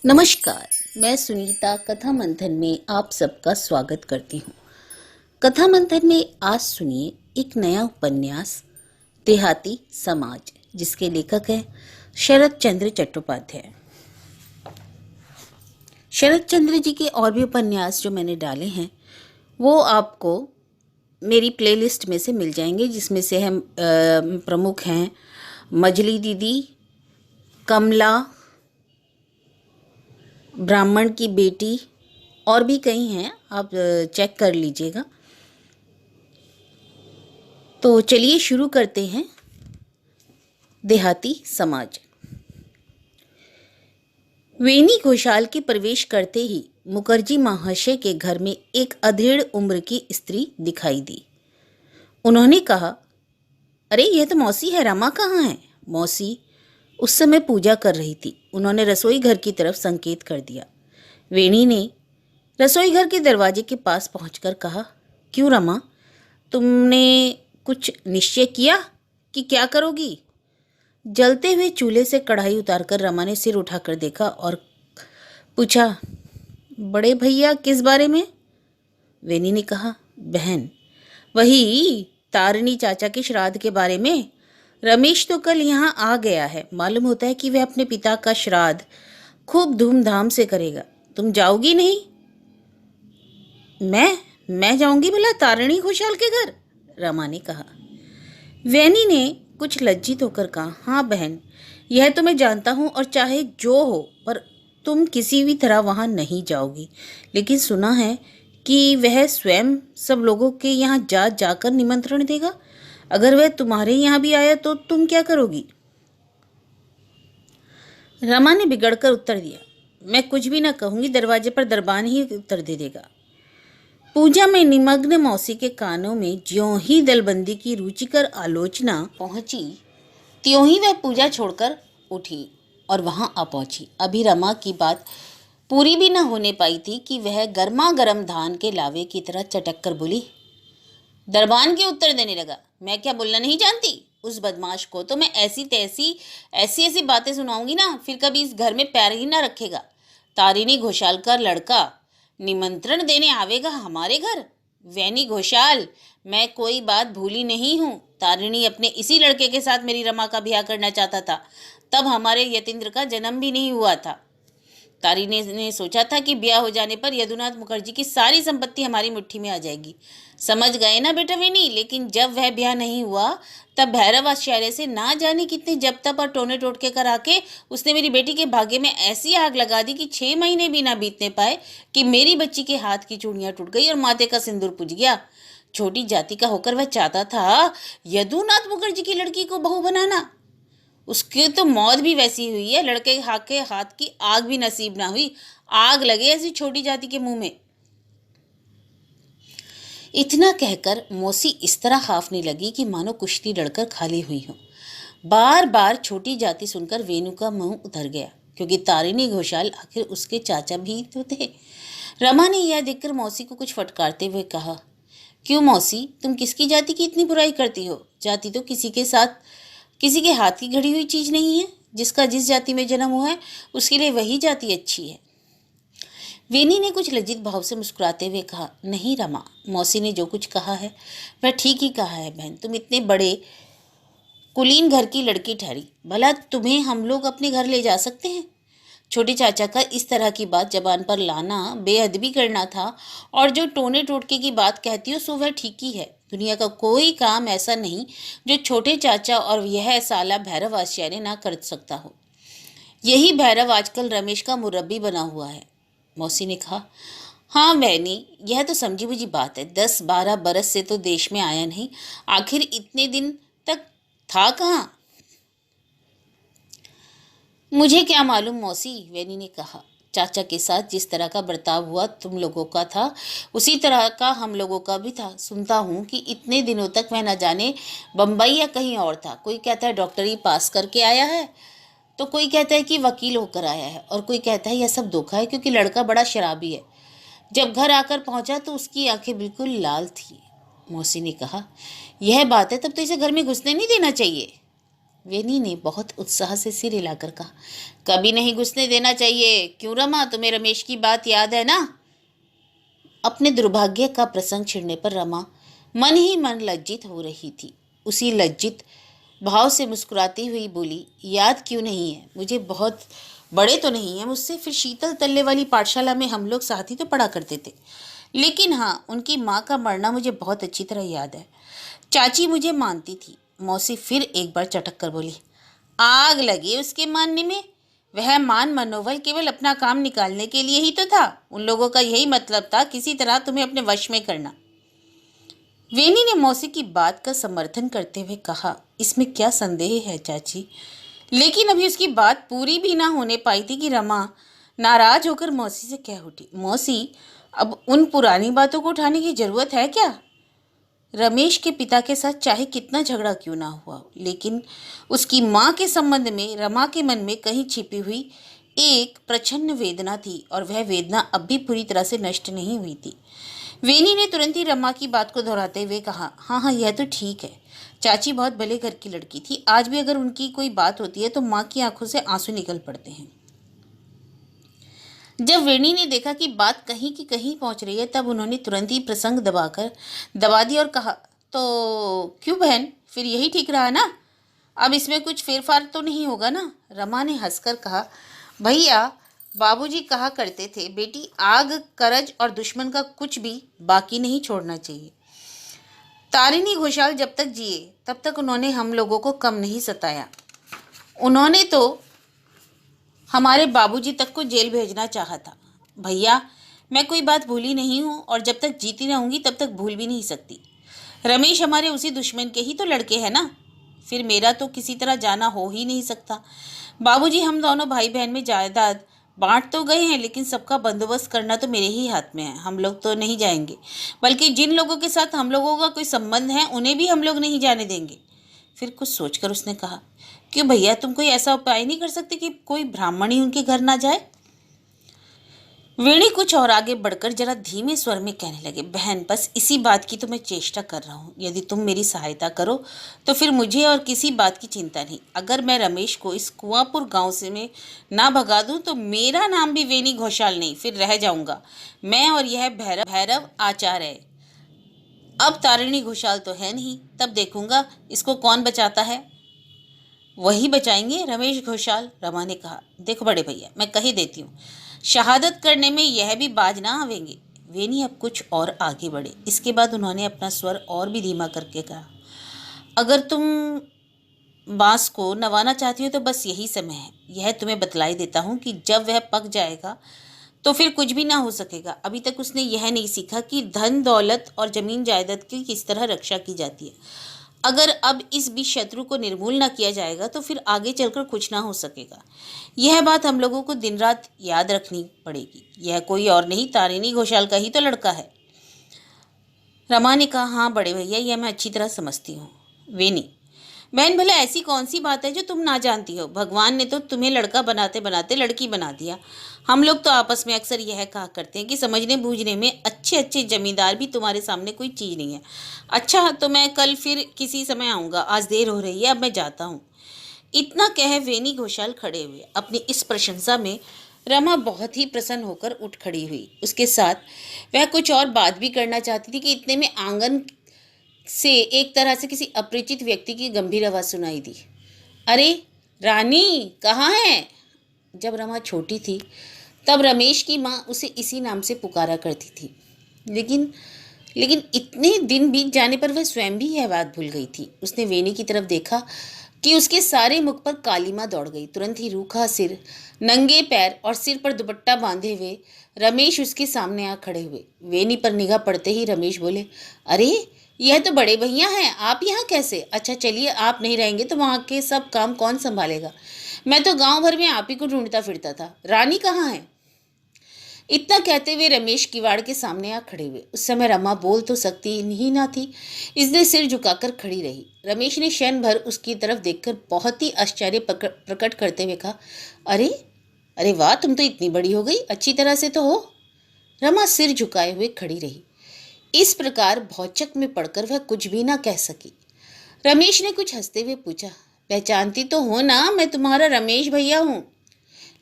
नमस्कार, मैं सुनीता कथा मंथन में आप सबका स्वागत करती हूँ। कथा मंथन में आज सुनिए एक नया उपन्यास देहाती समाज, जिसके लेखक हैं शरद चंद्र चट्टोपाध्याय। शरद चंद्र जी के और भी उपन्यास जो मैंने डाले हैं वो आपको मेरी प्लेलिस्ट में से मिल जाएंगे, जिसमें से हम प्रमुख हैं मजली दीदी, कमला, ब्राह्मण की बेटी और भी कई हैं, आप चेक कर लीजिएगा। तो चलिए शुरू करते हैं। देहाती समाज। वेनी घोषाल के प्रवेश करते ही मुखर्जी महाशय के घर में एक अधेड़ उम्र की स्त्री दिखाई दी। उन्होंने कहा, अरे यह तो मौसी है, रमा कहाँ है? मौसी उस समय पूजा कर रही थी। उन्होंने रसोई घर की तरफ संकेत कर दिया। वेणी ने रसोई घर के दरवाजे के पास पहुंचकर कहा, क्यों रमा, तुमने कुछ निश्चय किया कि क्या करोगी? जलते हुए चूल्हे से कढ़ाई उतारकर रमा ने सिर उठाकर देखा और पूछा, बड़े भैया किस बारे में? वेणी ने कहा, बहन, वही तारिणी चाचा के श्राद्ध के बारे में। रमेश तो कल यहाँ आ गया है। मालूम होता है कि वह अपने पिता का श्राद्ध खूब धूमधाम से करेगा। तुम जाओगी नहीं? मैं जाऊंगी भला तारिणी घोषाल के घर? रमा ने कहा। वेनी ने कुछ लज्जित होकर कहा, हाँ बहन, यह तो मैं जानता हूँ और चाहे जो हो, पर तुम किसी भी तरह वहाँ नहीं जाओगी। लेकिन सुना है कि वह स्वयं सब लोगों के यहाँ जाकर निमंत्रण देगा। अगर वह तुम्हारे यहाँ भी आया तो तुम क्या करोगी? रमा ने बिगड़कर उत्तर दिया, मैं कुछ भी न कहूंगी, दरवाजे पर दरबान ही उत्तर दे देगा। पूजा में निमग्न मौसी के कानों में ज्यों ही दलबंदी की रुचिकर आलोचना पहुंची, त्यों ही वह पूजा छोड़कर उठी और वहां आ पहुंची। अभी रमा की बात पूरी भी न होने पाई थी कि वह गर्मा गर्म धान के लावे की तरह चटक कर बोली। दरबान के उत्तर देने लगा, मैं क्या बोलना नहीं जानती? उस बदमाश को तो मैं ऐसी बातें सुनाऊंगी ना, फिर कभी इस घर में पैर ही ना रखेगा। तारिणी घोषाल का लड़का निमंत्रण देने आवेगा हमारे घर? वैनी घोषाल, मैं कोई बात भूली नहीं हूँ। तारिणी अपने इसी लड़के के साथ मेरी रमा का ब्याह करना चाहता था, तब हमारे यतीन्द्र का जन्म भी नहीं हुआ था। तारिणी ने सोचा था कि ब्याह हो जाने पर यदुनाथ मुखर्जी की सारी संपत्ति हमारी मुट्ठी में आ जाएगी। समझ गए ना बेटा वेनी? लेकिन जब वह ब्याह नहीं हुआ तब भैरव आश्चर्य से ना जाने कितने जब तक और टोने टोटके कर आके उसने मेरी बेटी के भाग्य में ऐसी आग लगा दी कि 6 महीने भी ना बीतने पाए कि मेरी बच्ची के हाथ की चूड़ियां टूट गई और माथे का सिंदूर पुज गया। छोटी जाति का होकर वह चाहता था यदुनाथ मुखर्जी की लड़की को बहू बनाना। उसकी तो मौत भी वैसी हुई है, लड़के के हाथ की आग भी नसीब ना हुई। आग लगे ऐसी छोटी जाति के मुंह में। इतना कहकर मौसी इस तरह हाफने लगी कि मानो कुश्ती लड़कर खाली हुई हो। बार बार छोटी जाति सुनकर वेणु का मुंह उतर गया, क्योंकि तारिणी घोषाल आखिर उसके चाचा भी तो थे। रमा ने यह देखकर मौसी को कुछ फटकारते हुए कहा, क्यों मौसी, तुम किसकी जाति की इतनी बुराई करती हो? जाति तो किसी के हाथ की घड़ी हुई चीज नहीं है। जिसका जिस जाति में जन्म हुआ है उसके लिए वही जाति अच्छी है। वेनी ने कुछ लज्जित भाव से मुस्कुराते हुए कहा, नहीं रमा, मौसी ने जो कुछ कहा है वह ठीक ही कहा है बहन। तुम इतने बड़े कुलीन घर की लड़की ठहरी, भला तुम्हें हम लोग अपने घर ले जा सकते हैं? छोटे चाचा का इस तरह की बात जबान पर लाना बेअदबी करना था, और जो टोने टोटके की बात कहती हो सो वह ठीक ही है। दुनिया का कोई काम ऐसा नहीं जो छोटे चाचा और यह साला भैरव आश्चर्य ना कर सकता हो। यही भैरव आजकल रमेश का मुरब्बी बना हुआ है। मौसी ने कहा, हाँ वैनी, यह तो समझी बुझी बात है। 10-12 बरस से तो देश में आया नहीं, आखिर इतने दिन तक था कहाँ? मुझे क्या मालूम मौसी, वैनी ने कहा। चाचा के साथ जिस तरह का बर्ताव हुआ तुम लोगों का था, उसी तरह का हम लोगों का भी था। सुनता हूँ कि इतने दिनों तक वह न जाने बम्बई या कहीं और था। कोई कहता है डॉक्टरी पास करके आया है, तो कोई कहता है कि वकील होकर आया है, और कोई कहता है यह सब धोखा है क्योंकि लड़का बड़ा शराबी है। जब घर आकर पहुंचा तो उसकी आंखें बिल्कुल लाल थी। मौसी ने कहा, यह बात है, तब तो इसे घर में घुसने नहीं देना चाहिए। वेनी ने बहुत उत्साह से सिर हिलाकर कहा, कभी नहीं घुसने देना चाहिए। क्यों रमा, तुम्हें रमेश की बात याद है ना? अपने दुर्भाग्य का प्रसंग छिड़ने पर रमा मन ही मन लज्जित हो रही थी। उसी लज्जित भाव से मुस्कुराती हुई बोली, याद क्यों नहीं है? मुझे बहुत बड़े तो नहीं है मुझसे, फिर शीतल तल्ले वाली पाठशाला में हम लोग साथ ही तो पढ़ा करते थे। लेकिन हाँ, उनकी माँ का मरना मुझे बहुत अच्छी तरह याद है। चाची मुझे मानती थी। मौसी फिर एक बार चटक कर बोली, आग लगी उसके मानने में। वह मान मनोबल केवल अपना काम निकालने के लिए ही तो था। उन लोगों का यही मतलब था, किसी तरह तुम्हें अपने वश में करना। वेनी ने मौसी की बात का समर्थन करते हुए कहा, इसमें क्या संदेह है चाची? लेकिन अभी उसकी बात पूरी भी ना होने पाई थी कि रमा नाराज होकर मौसी से कह उठी, मौसी, अब उन पुरानी बातों को उठाने की जरूरत है क्या? रमेश के पिता के साथ चाहे कितना झगड़ा क्यों ना हुआ, लेकिन उसकी माँ के संबंध में रमा के मन में कहीं छिपी हुई एक प्रचंड वेदना थी, और वह वेदना अब भी पूरी तरह से नष्ट नहीं हुई थी। वेनी ने तुरंत ही रमा की बात को दोहराते हुए कहा, हाँ हाँ, यह तो ठीक है। चाची बहुत भले घर की लड़की थी। आज भी अगर उनकी कोई बात होती है तो माँ की आंखों से आंसू निकल पड़ते हैं। जब वेणी ने देखा कि बात कहीं की कहीं पहुंच रही है, तब उन्होंने तुरंत ही प्रसंग दबा दिया और कहा, तो क्यों बहन, फिर यही ठीक रहा ना? अब इसमें कुछ फेरफार तो नहीं होगा ना? रमा ने हंसकर कहा, भैया, बाबूजी कहा करते थे, बेटी, आग, करज और दुश्मन का कुछ भी बाकी नहीं छोड़ना चाहिए। तारिणी घोषाल जब तक जिए तब तक उन्होंने हम लोगों को कम नहीं सताया। उन्होंने तो हमारे बाबूजी तक को जेल भेजना चाहा था। भैया, मैं कोई बात भूली नहीं हूँ, और जब तक जीती रहूंगी तब तक भूल भी नहीं सकती। रमेश हमारे उसी दुश्मन के ही तो लड़के हैं ना। फिर मेरा तो किसी तरह जाना हो ही नहीं सकता। बाबूजी हम दोनों भाई बहन में जायदाद बांट तो गए हैं, लेकिन सबका बंदोबस्त करना तो मेरे ही हाथ में है। हम लोग तो नहीं जाएंगे, बल्कि जिन लोगों के साथ हम लोगों का कोई संबंध है उन्हें भी हम लोग नहीं जाने देंगे। फिर कुछ सोचकर उसने कहा, क्यों भैया, तुम कोई ऐसा उपाय नहीं कर सकते कि कोई ब्राह्मण ही उनके घर ना जाए? वेणी कुछ और आगे बढ़कर जरा धीमे स्वर में कहने लगे, बहन, बस इसी बात की तो मैं चेष्टा कर रहा हूँ। यदि तुम मेरी सहायता करो तो फिर मुझे और किसी बात की चिंता नहीं। अगर मैं रमेश को इस कुआंपुर गांव से में ना भगा दूं तो मेरा नाम भी वेणी घोषाल नहीं, फिर रह जाऊंगा मैं और यह भैरव आचार्य। अब तारिणी घोषाल तो है नहीं, तब देखूंगा इसको कौन बचाता है। वही बचाएंगे, रमेश घोषाल, रमा ने कहा। देखो बड़े भैया, मैं कही देती हूँ, शहादत करने में यह भी बाज ना आवेंगे। वेनी अब कुछ और आगे बढ़े। इसके बाद उन्होंने अपना स्वर और भी धीमा करके कहा, अगर तुम बांस को नवाना चाहती हो तो बस यही समय है। यह तुम्हें बतलाई देता हूँ कि जब वह पक जाएगा तो फिर कुछ भी ना हो सकेगा। अभी तक उसने यह नहीं सीखा कि धन दौलत और जमीन जायदाद की किस तरह रक्षा की जाती है। अगर अब इस बीच शत्रु को निर्मूल ना किया जाएगा तो फिर आगे चलकर कुछ ना हो सकेगा। यह बात हम लोगों को दिन रात याद रखनी पड़ेगी। यह कोई और नहीं, तारिणी घोषाल का ही तो लड़का है। रमा ने कहा, हाँ बड़े भैया, यह मैं अच्छी तरह समझती हूँ। वेनी, बहन, भला ऐसी कौन सी बात है जो तुम ना जानती हो? भगवान ने तो तुम्हें लड़का बनाते बनाते लड़की बना दिया। हम लोग तो आपस में अक्सर यह कहा करते हैं कि समझने बूझने में अच्छे अच्छे जमींदार भी तुम्हारे सामने कोई चीज़ नहीं है। अच्छा, तो मैं कल फिर किसी समय आऊँगा। आज देर हो रही है, अब मैं जाता हूँ। इतना कह वेनी घोषाल खड़े हुए। अपनी इस प्रशंसा में रमा बहुत ही प्रसन्न होकर उठ खड़ी हुई। उसके साथ वह कुछ और बात भी करना चाहती थी कि इतने में आंगन से एक तरह से किसी अपरिचित व्यक्ति की गंभीर आवाज़ सुनाई दी, अरे रानी, कहाँ है? जब रमा छोटी थी तब रमेश की माँ उसे इसी नाम से पुकारा करती थी, लेकिन लेकिन इतने दिन बीत जाने पर वह स्वयं भी यह बात भूल गई थी। उसने वेणी की तरफ देखा कि उसके सारे मुख पर कालीमा दौड़ गई। तुरंत ही रूखा सिर, नंगे पैर और सिर पर दुपट्टा बांधे हुए रमेश उसके सामने आ खड़े हुए। वेणी पर निगाह पड़ते ही रमेश बोले, अरे यह तो बड़े भैया हैं, आप यहाँ कैसे? अच्छा चलिए, आप नहीं रहेंगे तो वहाँ के सब काम कौन संभालेगा? मैं तो गांव भर में आप ही को ढूंढता फिरता था। रानी कहाँ है? इतना कहते हुए रमेश किवाड़ के सामने आ खड़े हुए। उस समय रमा बोल तो सकती ही ना थी, इसलिए सिर झुकाकर खड़ी रही। रमेश ने क्षण भर उसकी तरफ देखकर बहुत ही आश्चर्य प्रकट करते हुए कहा, अरे अरे वाह, तुम तो इतनी बड़ी हो गई, अच्छी तरह से तो हो। रमा सिर झुकाए हुए खड़ी रही। इस प्रकार भौचक में पड़कर वह कुछ भी ना कह सकी। रमेश ने कुछ हंसते हुए पूछा, पहचानती तो हो ना, मैं तुम्हारा रमेश भैया हूँ।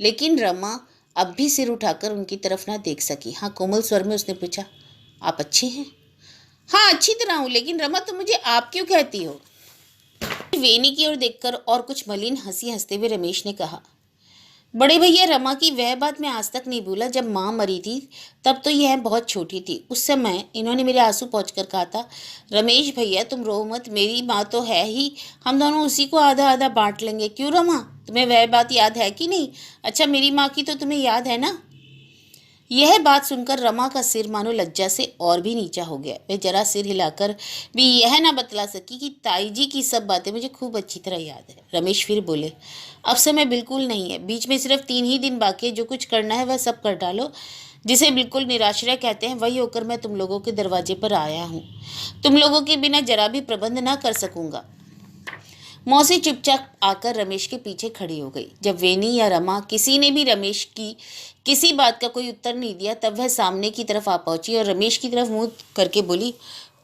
लेकिन रमा अब भी सिर उठाकर उनकी तरफ ना देख सकी। हाँ, कोमल स्वर में उसने पूछा, आप अच्छे हैं? हाँ, अच्छी तरह हूँ, लेकिन रमा तुम मुझे आप क्यों कहती हो? वेनी की ओर देखकर और कुछ मलिन हंसी हंसते हुए रमेश ने कहा, बड़े भैया, रमा की वह बात मैं आज तक नहीं भूला। जब माँ मरी थी तब तो यह बहुत छोटी थी। उस समय इन्होंने मेरे आंसू पोंछ कर कहा था, रमेश भैया तुम रो मत, मेरी माँ तो है ही, हम दोनों उसी को आधा आधा बांट लेंगे। क्यों रमा, तुम्हें वह बात याद है कि नहीं? अच्छा, मेरी माँ की तो तुम्हें याद है ना? यह बात सुनकर रमा का सिर मानो लज्जा से और भी नीचा हो गया। वह जरा सिर हिलाकर भी यह ना बतला सकी कि ताई जी की सब बातें मुझे खूब अच्छी तरह याद है। रमेश फिर बोले, अब समय बिल्कुल नहीं है, बीच में सिर्फ 3 ही दिन बाकी है। जो कुछ करना है वह सब कर डालो। जिसे बिल्कुल निराश्रय कहते हैं वही होकर मैं तुम लोगों के दरवाजे पर आया हूँ। तुम लोगों के बिना जरा भी प्रबंध ना कर सकूंगा। मौसी चुपचाप आकर रमेश के पीछे खड़ी हो गई। जब वेनी या रमा किसी ने भी रमेश की किसी बात का कोई उत्तर नहीं दिया, तब वह सामने की तरफ आ पहुंची और रमेश की तरफ मुंह करके बोली,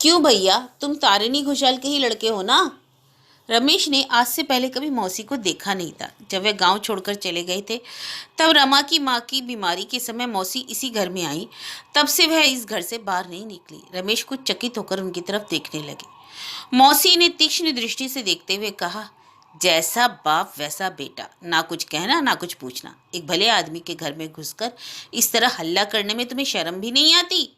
क्यों भैया, तुम तारिणी घोषाल के ही लड़के हो ना? रमेश ने आज से पहले कभी मौसी को देखा नहीं था। जब वह गांव छोड़कर चले गए थे तब रमा की माँ की बीमारी के समय मौसी इसी घर में आई। तब से वह इस घर से बाहर नहीं निकली। रमेश कुछ चकित होकर उनकी तरफ देखने लगे। मौसी ने तीक्ष्ण दृष्टि से देखते हुए कहा, जैसा बाप वैसा बेटा, ना कुछ कहना ना कुछ पूछना। एक भले आदमी के घर में घुसकर इस तरह हल्ला करने में तुम्हें शर्म भी नहीं आती?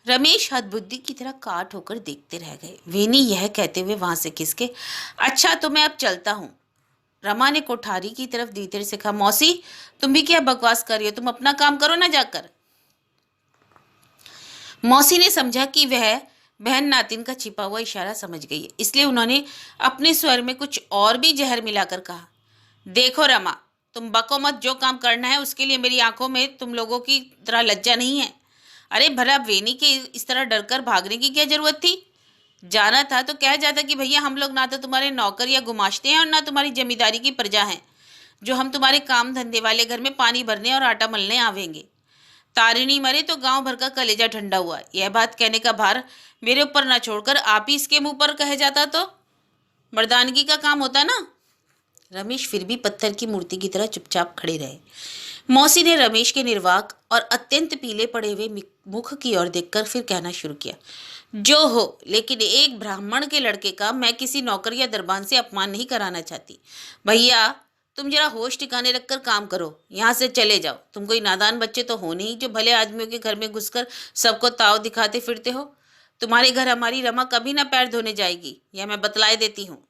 रमेश हदबुद्धि की तरह काट होकर देखते रह गए। वेनी यह कहते हुए वहां से खिसके, अच्छा तो मैं अब चलता हूँ। रमा ने कोठारी की तरफ धीरे से कहा, मौसी तुम भी क्या बकवास कर रही हो, तुम अपना काम करो ना जाकर। मौसी ने समझा कि वह बहन नातिन का छिपा हुआ इशारा समझ गई है, इसलिए उन्होंने अपने स्वर में कुछ और भी जहर मिलाकर कहा, देखो रमा, तुम बको मत। जो काम करना है उसके लिए मेरी आंखों में तुम लोगों की तरह लज्जा नहीं है। अरे भला वेनी के इस तरह डरकर भागने की क्या जरूरत थी? जाना था तो कह जाता कि भैया हम लोग ना तो तुम्हारे नौकर या गुमाश्ते हैं और ना तुम्हारी जमींदारी की प्रजा हैं जो हम तुम्हारे काम धंधे वाले घर में पानी भरने और आटा मलने आवेंगे। तारिणी मरे तो गांव भर का कलेजा ठंडा हुआ। यह बात कहने का भार मेरे ऊपर ना छोड़कर आप ही इसके मुंह पर कह जाता तो मर्दानगी का काम होता ना। रमेश फिर भी पत्थर की मूर्ति की तरह चुपचाप खड़े रहे। मौसी ने रमेश के निर्वाक और अत्यंत पीले पड़े हुए मुख की ओर देखकर फिर कहना शुरू किया, जो हो, लेकिन एक ब्राह्मण के लड़के का मैं किसी नौकर या दरबान से अपमान नहीं कराना चाहती। भैया तुम जरा होश ठिकाने रखकर काम करो, यहाँ से चले जाओ। तुम कोई नादान बच्चे तो हो नहीं जो भले आदमियों के घर में घुसकर सबको ताव दिखाते फिरते हो। तुम्हारे घर हमारी रमा कभी ना पैर धोने जाएगी, यह मैं बतलाए देती हूँ।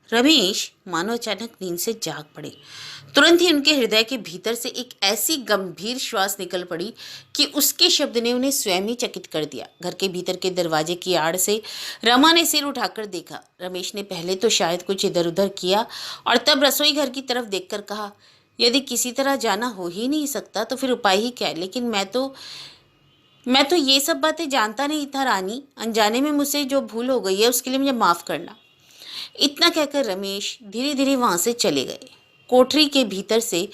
रमेश मानो अचानक नींद से जाग पड़े। तुरंत ही उनके हृदय के भीतर से एक ऐसी गंभीर श्वास निकल पड़ी कि उसके शब्द ने उन्हें स्वयं ही चकित कर दिया। घर के भीतर के दरवाजे की आड़ से रमा ने सिर उठाकर देखा। रमेश ने पहले तो शायद कुछ इधर उधर किया और तब रसोई घर की तरफ देखकर कहा, यदि किसी तरह जाना हो ही नहीं सकता तो फिर उपाय ही क्या है। लेकिन मैं तो ये सब बातें जानता नहीं था रानी। अनजाने में मुझसे जो भूल हो गई है उसके लिए मुझे माफ़ करना। इतना कहकर रमेश धीरे धीरे वहां से चले गए। कोठरी के भीतर से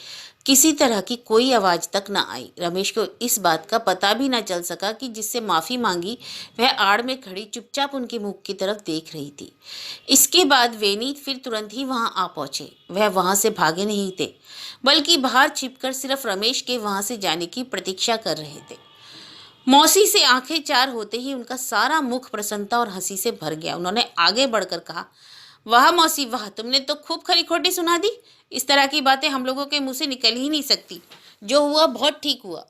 किसी तरह की कोई आवाज तक न आई। रमेश को इस बात का पता भी न चल सका कि जिससे माफी मांगी वह आड़ में खड़ी चुपचाप उनके मुख की तरफ देख रही थी। इसके बाद वेनी फिर तुरंत ही वहां आ पहुंचे। वह वहां से भागे नहीं थे, बल्कि बाहर छिपकर सिर्फ रमेश के वहां से जाने की प्रतीक्षा कर रहे थे। मौसी से आंखें चार होते ही उनका सारा मुख प्रसन्नता और हंसी से भर गया। उन्होंने आगे बढ़कर कहा, वाह मौसी वाह, तुमने तो खूब खरी खोटी सुना दी। इस तरह की बातें हम लोगों के मुंह से निकल ही नहीं सकती। जो हुआ बहुत ठीक हुआ।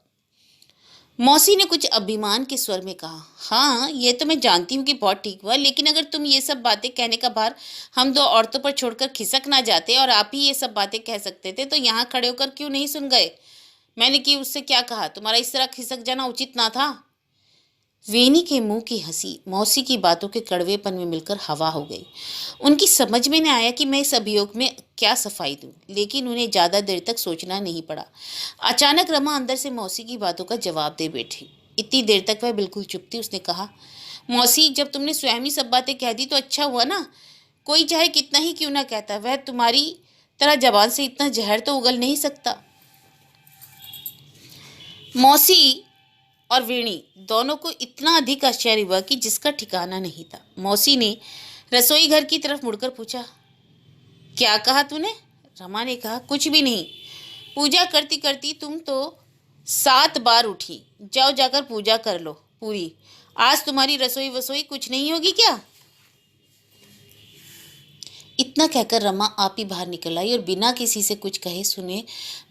मौसी ने कुछ अभिमान के स्वर में कहा, हाँ ये तो मैं जानती हूँ कि बहुत ठीक हुआ, लेकिन अगर तुम ये सब बातें कहने का भार हम दो औरतों पर छोड़कर खिसक ना जाते और आप ही ये सब बातें कह सकते थे तो यहाँ खड़े होकर क्यों नहीं सुन गए? मैंने कि उससे क्या कहा, तुम्हारा इस तरह खिसक जाना उचित ना था। वेनी के मुंह की हंसी मौसी की बातों के कड़वेपन में मिलकर हवा हो गई। उनकी समझ में न आया कि मैं इस अभियोग में क्या सफाई दूं, लेकिन उन्हें ज़्यादा देर तक सोचना नहीं पड़ा। अचानक रमा अंदर से मौसी की बातों का जवाब दे बैठी। इतनी देर तक वह बिल्कुल चुप थी। उसने कहा, मौसी जब तुमने स्वयं ही सब बातें कह दी तो अच्छा हुआ ना। कोई चाहे कितना ही क्यों ना कहता, वह तुम्हारी तरह जबान से इतना जहर तो उगल नहीं सकता। मौसी और वेणी दोनों को इतना अधिक आश्चर्य हुआ कि जिसका ठिकाना नहीं था। मौसी ने रसोई घर की तरफ मुड़कर पूछा, क्या कहा तूने? रमा ने कहा, कुछ भी नहीं। पूजा करती करती तुम तो 7 बार उठी। जाओ जाकर पूजा कर लो पूरी। आज तुम्हारी रसोई वसोई कुछ नहीं होगी क्या? इतना कहकर रमा आप ही बाहर निकल आई और बिना किसी से कुछ कहे सुने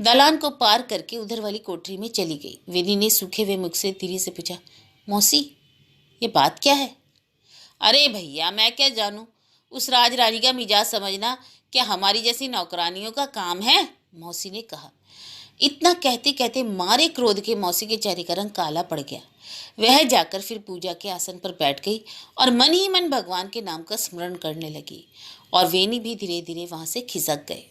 दालान को पार करके उधर वाली कोठरी में चली गई। वेनी ने सूखे हुए मुख से धीरे से पूछा, मौसी ये बात क्या है? अरे भैया मैं क्या जानूं, उस राज रानी का मिजाज समझना क्या हमारी जैसी नौकरानियों का काम है? मौसी ने कहा। इतना कहते कहते मारे क्रोध के मौसी के चेहरे का रंग काला पड़ गया। वह जाकर फिर पूजा के आसन पर बैठ गई और मन ही मन भगवान के नाम का स्मरण करने लगी और वेनी भी धीरे धीरे वहां से खिसक गए।